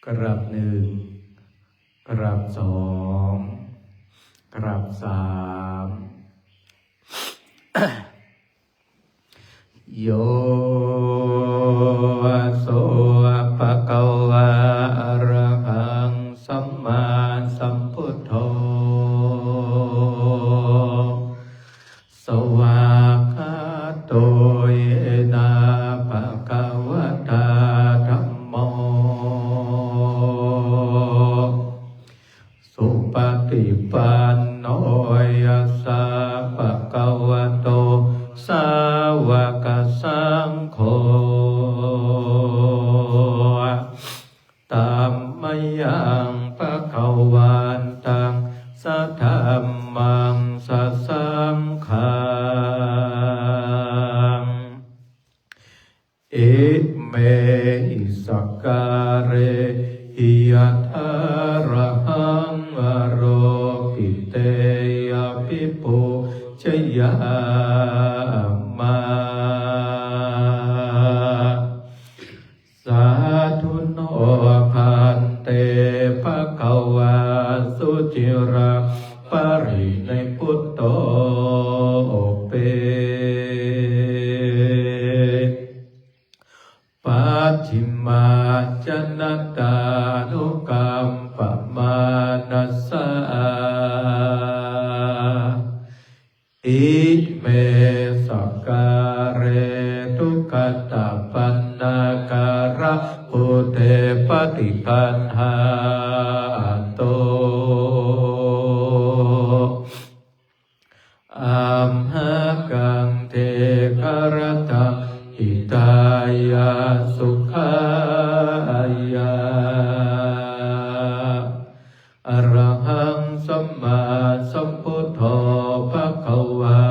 กราบหนึ่งกราบสองกราบสามโยโสภะคะวะอะระหังสัมมาสัมพุทโธสวากขาโตเยนะภะคะวะตาธัมโมสุปฏิปันโนยัสสะภะคะวะโตสาวกสังโฆธัมมังยังภะคะวันตังสัทธัมมังสัสสังฆังอิเมหิสักการะหิยัทธาระหังอโรปิเตยปิปุชยามาสาธุโนภันเตภะคะวาสุจิราปริในพุตโตเปปัจฉิมาจนตานุกัมปมานัสสะอิเมสักการะทุกขตาปันนาการะปุเตปฏิคันหาโตอัมหะกังเทคารตังหิตายาสุขายาอรหังสัมมาสัมพุทโธภะคะวา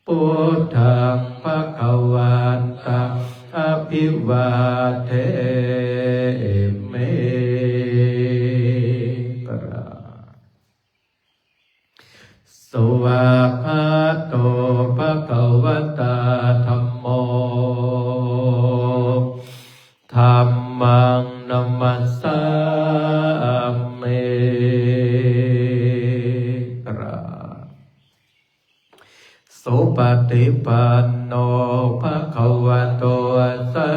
พุทธังภะคะวันตังอภิวาเทเมกราสวากขาโตภะคะวะตาธัมโมธัมมังนัมมัสสามิกราสุปฏิปันโนภะคะวะโตสา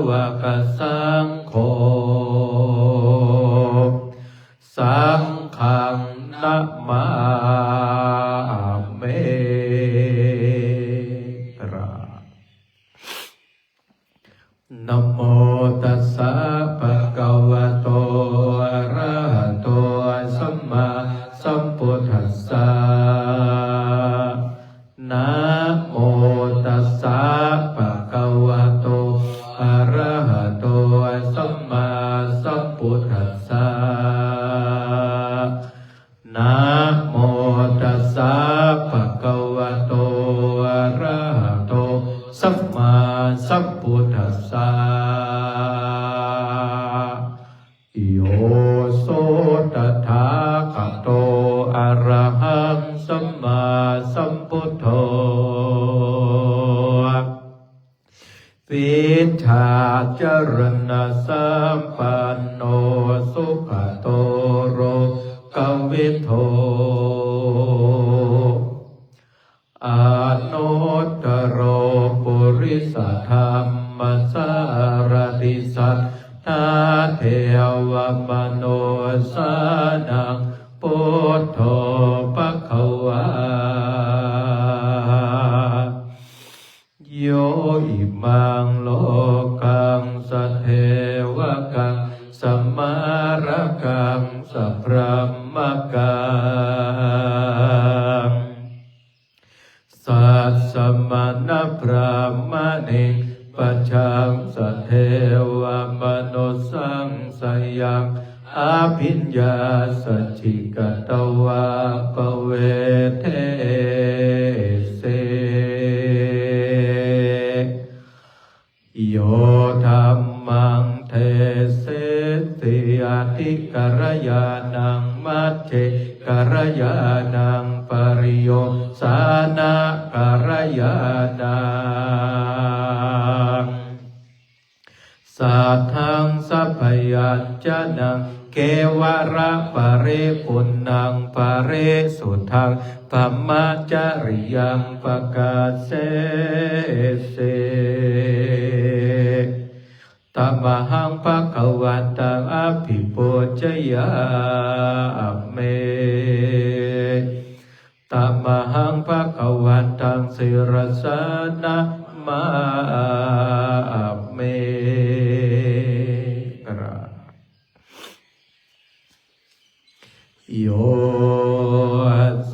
วกสังโฆสังฆังนะมามิกรานะโมตัสสะภะคะวะโตอะระหะโตสัมมาสัมพุทธัสสะนะโมตัสสะภะคะวะโตอะระหะโตสัมมาสัมพุทธัสสะนะโมตัสสะภะคะวะโตอะระหะโตสัมมาสัมพุทธัสสะโยโสตถาคโตอะระหังสัมมาสัมพุทโธวิชชาจรณะสัมปันโนสุขโตโรกวิโทอานุตตโรปุริสธรรมสารติสัทธาเทวมโนสานังพุทโธภคะวาโยอิมังโลกังสัทเทวกังสัมมารกังสัพพมกังสัสสมานะพระมณิปัจฉังสัทเทวมโนสังสยังอภิญญาสัจฉิกตวะปเวเทเสโยธัมมังเทเสติอธิกรยานังมัจเจกรยานังปริโยสานกรยานังส สัทธังสัพพยัญชนะเกวระปะเรปุณังปะเรสุทังปัมมาจาริยังปะกาเสเสตัมหังภะคะวันตังอภิปูชยาเมตัมหังภะคะวันตังศิรสานะมาเมโยโส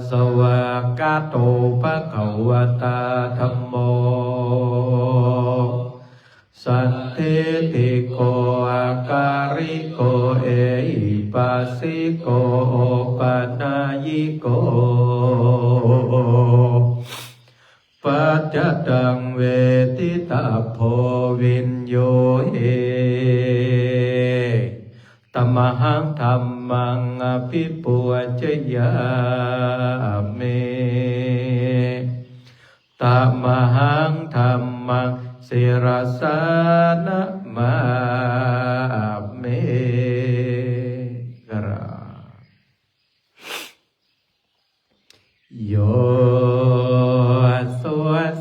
สวากาโตภะคะวะตาธัมโมสันทิติโกอาการิโกเอหิปัสสิโกโอปัญญิโกปัจจตังเวทิตาโพวินโยเอตัมหังธัมมังอภิปูชยาเมตัมหังธัมมังศิรสานะมาเมกราโย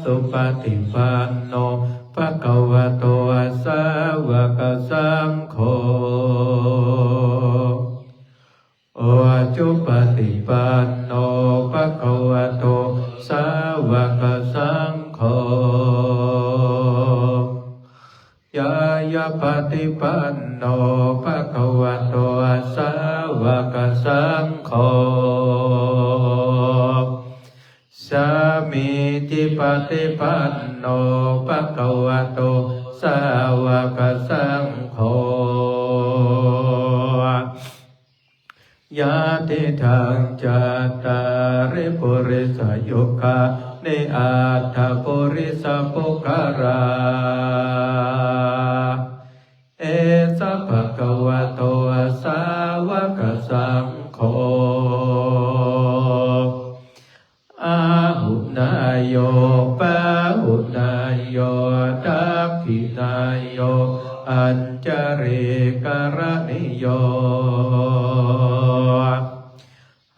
สุปฏิปันโนภะคะวะโตสาวกสังโฆโอจุปฏิปันโนภะคะวะโตสาวกสังโฆยายาปฏิปันโนภะคะวะโตสาวกสังโฆสามีจิปฏิปันโนภะคะวะโตสาวกสังโฆยะติทังจัตตาริปุริสยุคานิอัตถปุริสปุคคาราเอสะภะคะวะโตสาวกสังโฆอาหุนายโยปะหุนายโยทัพพินายโยอัญจเรกรณิโย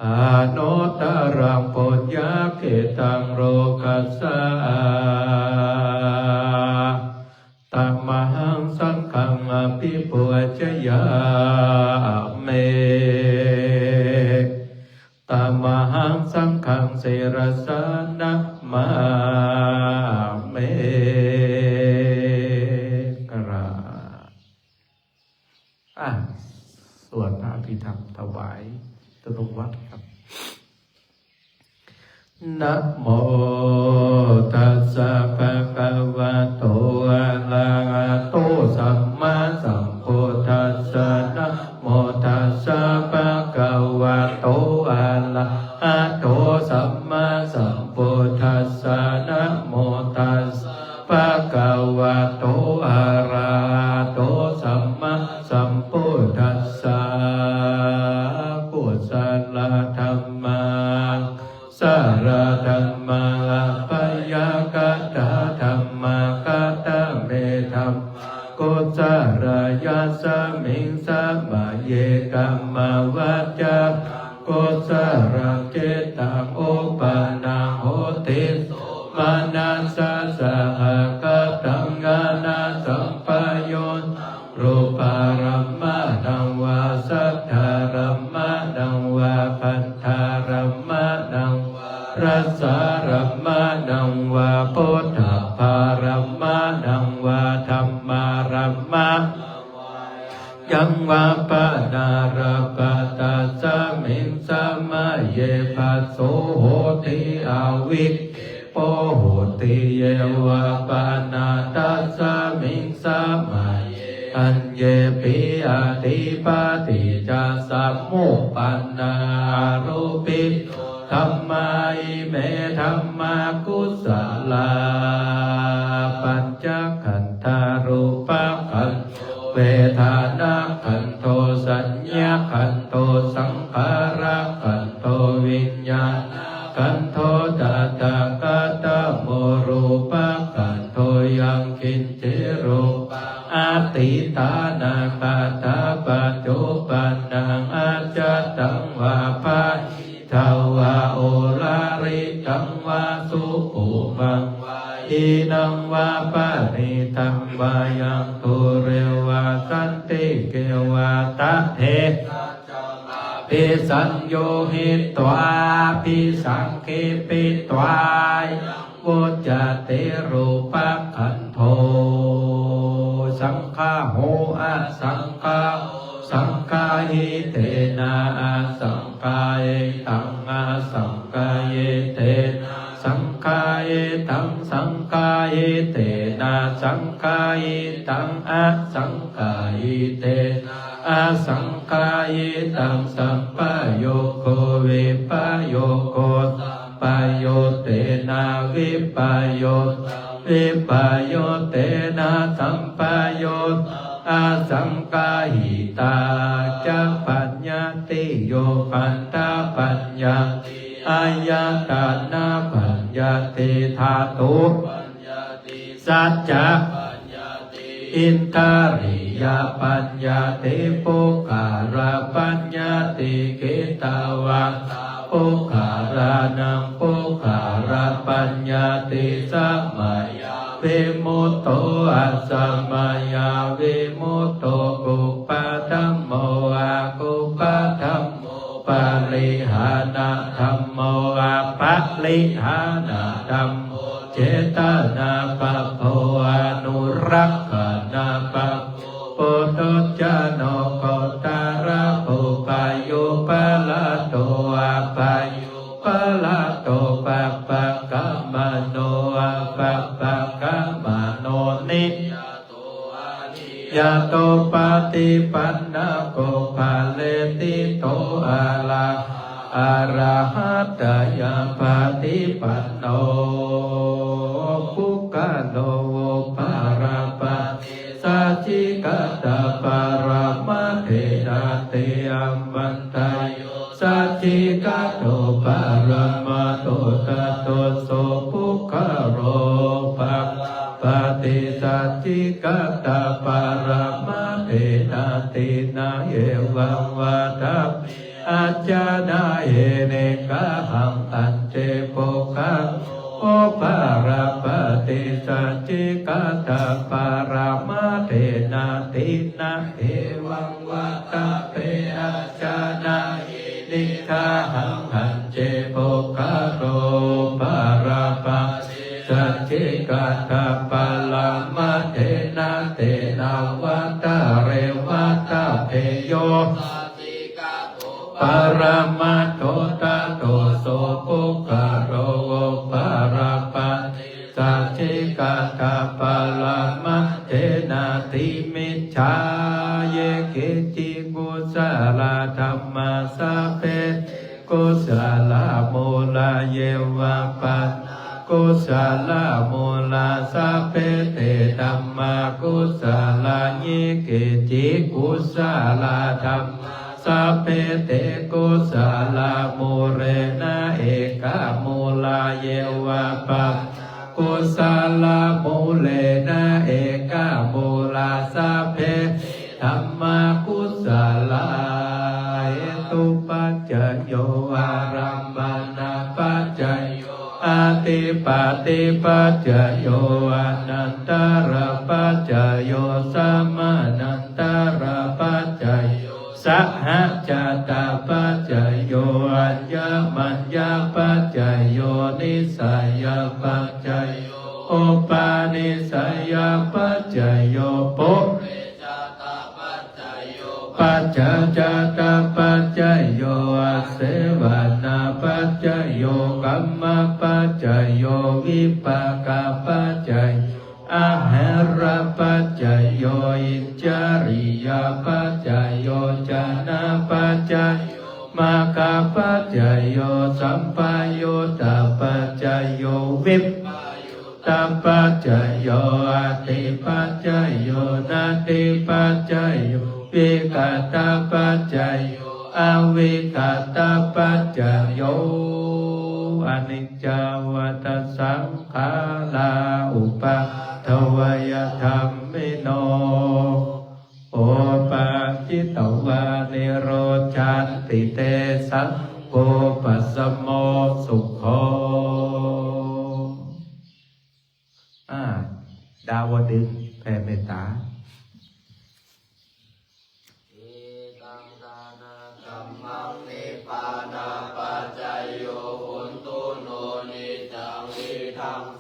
อาโนตรังปุญญาเกตังโรกัสสะตัมหังสังฆังอภิปูชยาเมตัมหังสังฆังศิรสานะมาเมกราสวดพระอภิธรรมถวายตรงวัดครับนะโมตัสสะภะคะวะโตอะระหะโตสัมมาสัมพุทธัสสะนะโมตัสสะภะคะวะโตอะระหะโตสัมมาสัมพุทธัสสะนะโมตัสสะภะคะวะโตอะระหะโตสัมมาสัมพุทธัสสะกุศลธรรมังสารธัมมังอภัยกตาธัมมังกตเมธัมกุศลยาสมิงสมาเยกัมมวัจจะกุศลเจตังโอปานังโหติมานัสสะสหกตังกานาสัมปโยนรูปารมะนังวาสัทธารมะนังวาพันธารมะนังรัสสารมะนังวาพุทธภารมะนังวาธัมมารมะยังวาปนารปตาสมิงสมาเยปัสโสโหติอาวิคโปโหติเยวะปนาตัสสมิงสมาเยอัญเยปิอาติปาติจัสสะโมปันนารูปิธัมมาอิเมธัมมากุศลาปัญจขันธารูปขันธ์เวทนาขันธ์โทสัญญาขันธ์โทสังขารขันธ์โทวิญญาณขันธ์โทตถาคตโมรูปขันธ์โทยังคิญจ โรอาติตานาคาตาปัจจุปันนังอาจตังวาปะทาวาโอลาริตังวาสุปุมังอินังวาปะนิตังวายังตุเรวาสันติเกวาตะเทปิสัญโยหิตวาปิสังเคปิตวายโวจเตรูปะขันโทสังฆาโหอะสังฆาสังฆาหิเตนะอะสังฆาเอตังอะสังฆาเยเตสังฆาเอตังสังฆาเยเตนะสังฆาเยตังอะสังฆาเยเตอาสังฆาเยตังสัมปโยโควิปโยโคปโยเตนะวิปโยวิปโยเตนะสัมปโยอาสังฆาหิตาจะปัญญาติโยปันตาปัญญาอายตานาปัญญาติธาตุสัจจะอินทาริยปัญญาติปุการะปัญญาติกิตาวะปุการะนังปุการะปัญญาติสัมมาวิมุตโตอัสสัมมาวิมุตโตกุปะธัมโมอะกุปะธัมโมปะริหานะธัมโมอะปะริหานะธัมโมเจตนาปะโพอนุรักขณาปะโพตุจโนโกตาระโภปะโยปะละโตอะปะโยปะละโตปะปะกัมมโนอะปะปะกัมมโนนิยะโตปะติปันนะโกภะเลติโตอะระอะระหัตถยาปะติปันโนปุกขโลปะระปะสัจจิกตาปะระมะเทนะเตอัมมันตายโยสัจจิกโตปะระมะโตตะโตโสปุกขโรปะปะติสัจจิกตาปะระมะเทนะตินะเยวังวะตาอาจานาเอเนกะหังอันเจโปคะโอปะระปะติสัจจิกตาปะระมะเทนะตินะเอวังวะตาเปอาจานาเอเนกะหังอันเจโปคะโรปะระปะสัจจิกตาปะระมะเทนะเตนะวัตตะเรวัตตะเพโยปะระมะโตตะโตโสปุกขโรปะระปะสัจจิกตาปะระมะเทนะติมิจฉาเยกิจิกุสลธัมมาสัพเพกุสลมูลเยวะปัสกุสลมูลสัพเพเตธัมมากุสลยิกิจิกุสลธัมมาสัพเพเตกุสลมูเรนะเอกมูลเยวะปัสกุสลมูเลนะเอกมูลสัพเพธัมมากุสลเหตุปัจจโยอารัมมณปัจจโยอาติปติปัจจโยอนันตระปัจจโยสัมมานันตระปัจจโยสหจตปัจจโยอัญญมัญญปัจจโยนิสัยปัจจโยโอปานิสัยปัจจโยปุปัจจจตปัจจโยอาเสวนาปัจจโยกัมมปัจจโยวิปากปัจจโยอาหารปัจจโยอิจจาริยปัจจโยจานะปัจจโยมาคาปัจจโยสัมปโยตปัจจโยวิปตปัจจโยอาติปัจจโยนาติปัจจโยวิกัตตปัจจโยอวิกัตตปัจจโยอนิจจวัฏสังขาราอุปา ทวายธรรมิโนโอปะจิตตวานิโรจันติเตสังโฆปัสสมโมสุขโขดาวดึงแผ่เมตตา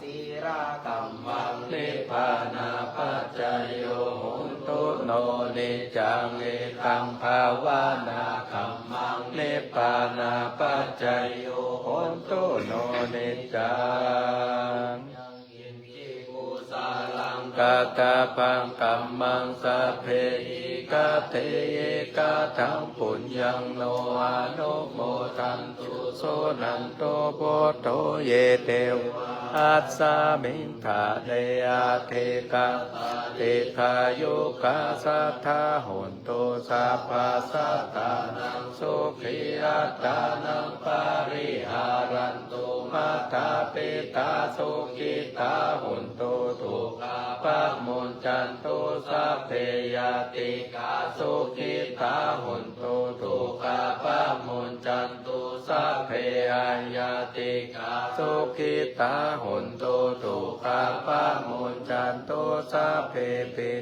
สีรากัมมังนิพพานาปัจจโยโหตุโนนิจังเอตังภาวนากัมมังนิพพานาปัจจโยโหตุโนนิจังกะตาปังกัมมังสัพเพหิกะเทกะทังปุญญังโนอานุโมทันตุโสนันโตโพโตเยเตวอัสสามิงขะเดอาเทกะเตคายุกะสัทธาโหนโตสัพพะสัตตานังสุขิอัตตานังปาริหารันตุมัทธาปิตาสุขิตาโหนโตทุกขาปัมมุญจันตุสัพเพยติกาสุขิตาโหนโตทุกขาปัมมุญจันตุสัพเพยติกาสุขิตาโหนโตทุกขาปัมมุญจันตุสัพเพปิ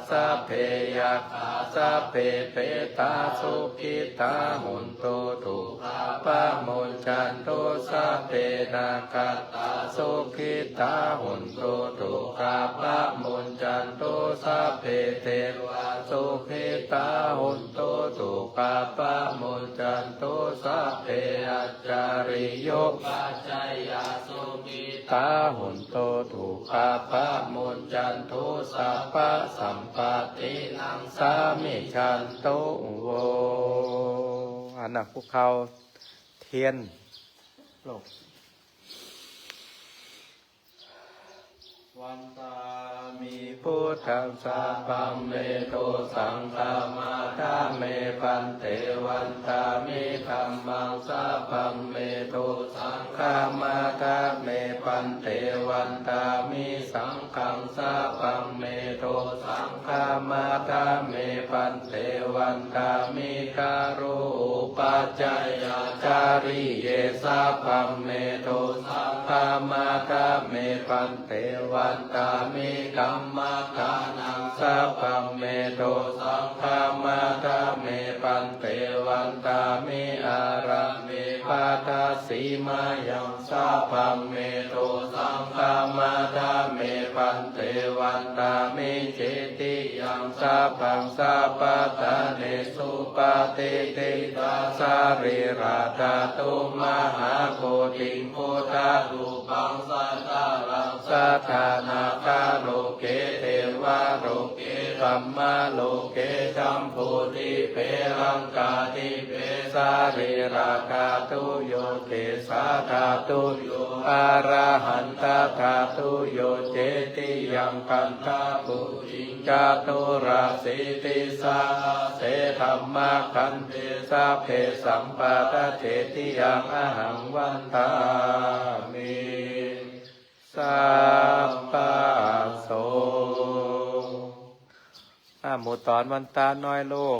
สัพเพยัคขาสัพเพเปตาสุขิตาโหนโตทุกขาปัมมุญจันตุสัพเพนาคตาสุขิตาโหนโตทุกขาปัมมุญจันตุสัพเพเทวาสุขิตาโหนโตทุกขาปัมมุญจันตุสัพเพอัจจาริโยปัจจยสุขิตาโหนโตทุกขาปัมมุญจันตุสัพพะสัมปตินังสามิชันโตโวอันน่ะพวกเขาเทียนโลกวันตามีพุทธังสาปัมเมโตสังฆามาทาเมปันเตวันตามิธัมมังสาปัมเมโตสังฆามาทาเมปันเตวันตามิสังฆังสาปัมเมโตสังฆามาทาเมปันเตวันตามิการุปัจจยาจาริเยสาปัมเมโตสังฆามาทาเมปันเตวันตามิกัมมัฏฐานังสัพพัมเมโตสังฆามาทาเมปันเตวันตามิอารามิปัฏฐาสีมายังสัพพัมเมโตสังฆามาทาเมปันเตวันตามิเจติยังสัพพังสัพพะทะเนสุปฏิทิตาสาริราธาตุมหาโคติพุทธารูปังสัทธารังสัทธานาคาโลเกเทวาโลเกธัมมาโลเกจัมพูติเพรังกาติเพสาริราคาตุโยเกสาธาตุโยอะระหันตธาตุโยเจติยังกันทาปุจิงจาตุราสิติสาเสธัมมาคันเทสาเพสัมปะทะเทติยังอหังวันตามิสัพพะโสหมู่ตอนวันตาน้อยโลก